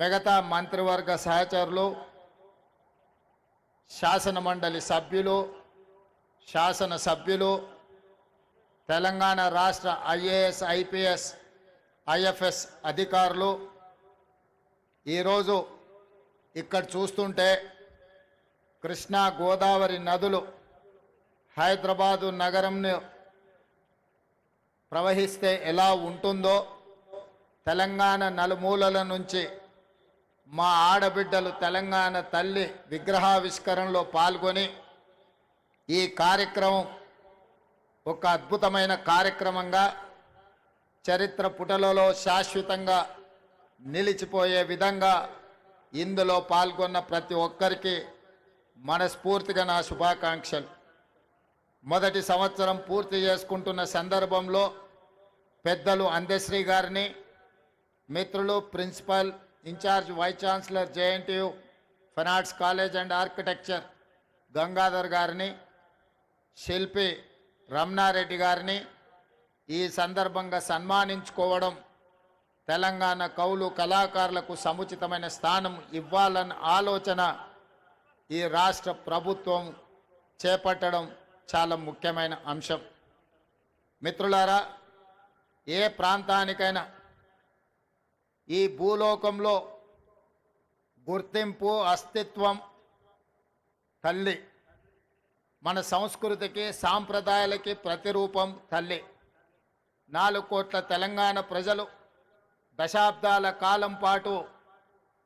మిగతా మంత్రివర్గ సహచరులు, శాసన మండలి సభ్యులు, శాసనసభ్యులు, తెలంగాణ రాష్ట్ర ఐఏఎస్, ఐపీఎస్, ఐఎఫ్ఎస్ అధికారులు ఈరోజు ఇక్కడ చూస్తుంటే కృష్ణా గోదావరి నదులు హైదరాబాదు నగరంను ప్రవహిస్తే ఎలా ఉంటుందో తెలంగాణ నలుమూలల నుంచి మా ఆడబిడ్డలు తెలంగాణ తల్లి విగ్రహావిష్కరణలో పాల్గొని ఈ కార్యక్రమం ఒక అద్భుతమైన కార్యక్రమంగా చరిత్ర పుటలలో శాశ్వతంగా నిలిచిపోయే విధంగా ఇందులో పాల్గొన్న ప్రతి ఒక్కరికి మనస్ఫూర్తిగా నా శుభాకాంక్షలు. మొదటి సంవత్సరం పూర్తి చేసుకుంటున్న సందర్భంలో పెద్దలు అందశ్రీ గారిని, మిత్రులు principal incharge vice chancellor JNTU fine arts college and architecture Gangadhar గారిని, శిల్పి రమణారెడ్డి గారిని ఈ సందర్భంగా సన్మానించుకోవడం తెలంగాణ కవులు కళాకారులకు సముచితమైన స్థానం ఇవ్వాలన్న ఆలోచన ఈ రాష్ట్ర ప్రభుత్వం చేపట్టడం చాలా ముఖ్యమైన అంశం. మిత్రులారా, ఏ ప్రాంతానికైనా ఈ భూలోకంలో గుర్తింపు, అస్తిత్వం తల్లి. మన సంస్కృతికి, సాంప్రదాయాలకి ప్రతిరూపం తల్లి. 4 కోట్ల తెలంగాణ ప్రజలు దశాబ్దాల కాలం పాటు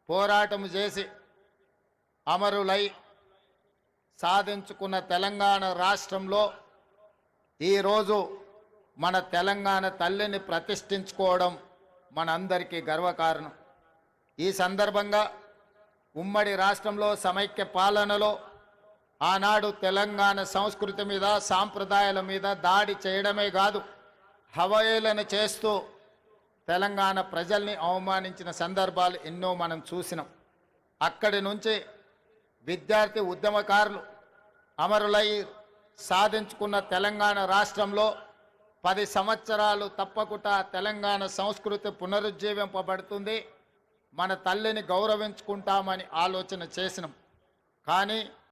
పోరాటం చేసి అమరులై సాధించుకున్న తెలంగాణ రాష్ట్రంలో ఈరోజు మన తెలంగాణ తల్లిని ప్రతిష్ఠించుకోవడం మనందరికీ గర్వకారణం. ఈ సందర్భంగా ఉమ్మడి రాష్ట్రంలో సమైక్య పాలనలో ఆనాడు తెలంగాణ సంస్కృతి మీద, సాంప్రదాయాల మీద దాడి చేయడమే కాదు, హవయేళన చేస్తూ తెలంగాణ ప్రజల్ని అవమానించిన సందర్భాలు ఎన్నో మనం చూసినాం. అక్కడి నుంచి విద్యార్థి ఉద్యమకారులు అమరులై సాధించుకున్న తెలంగాణ రాష్ట్రంలో 10 సంవత్సరాలు తప్పకుండా తెలంగాణ సంస్కృతి పునరుజ్జీవింపబడుతుంది, మన తల్లిని గౌరవించుకుంటామని ఆలోచన చేసినాం. కానీ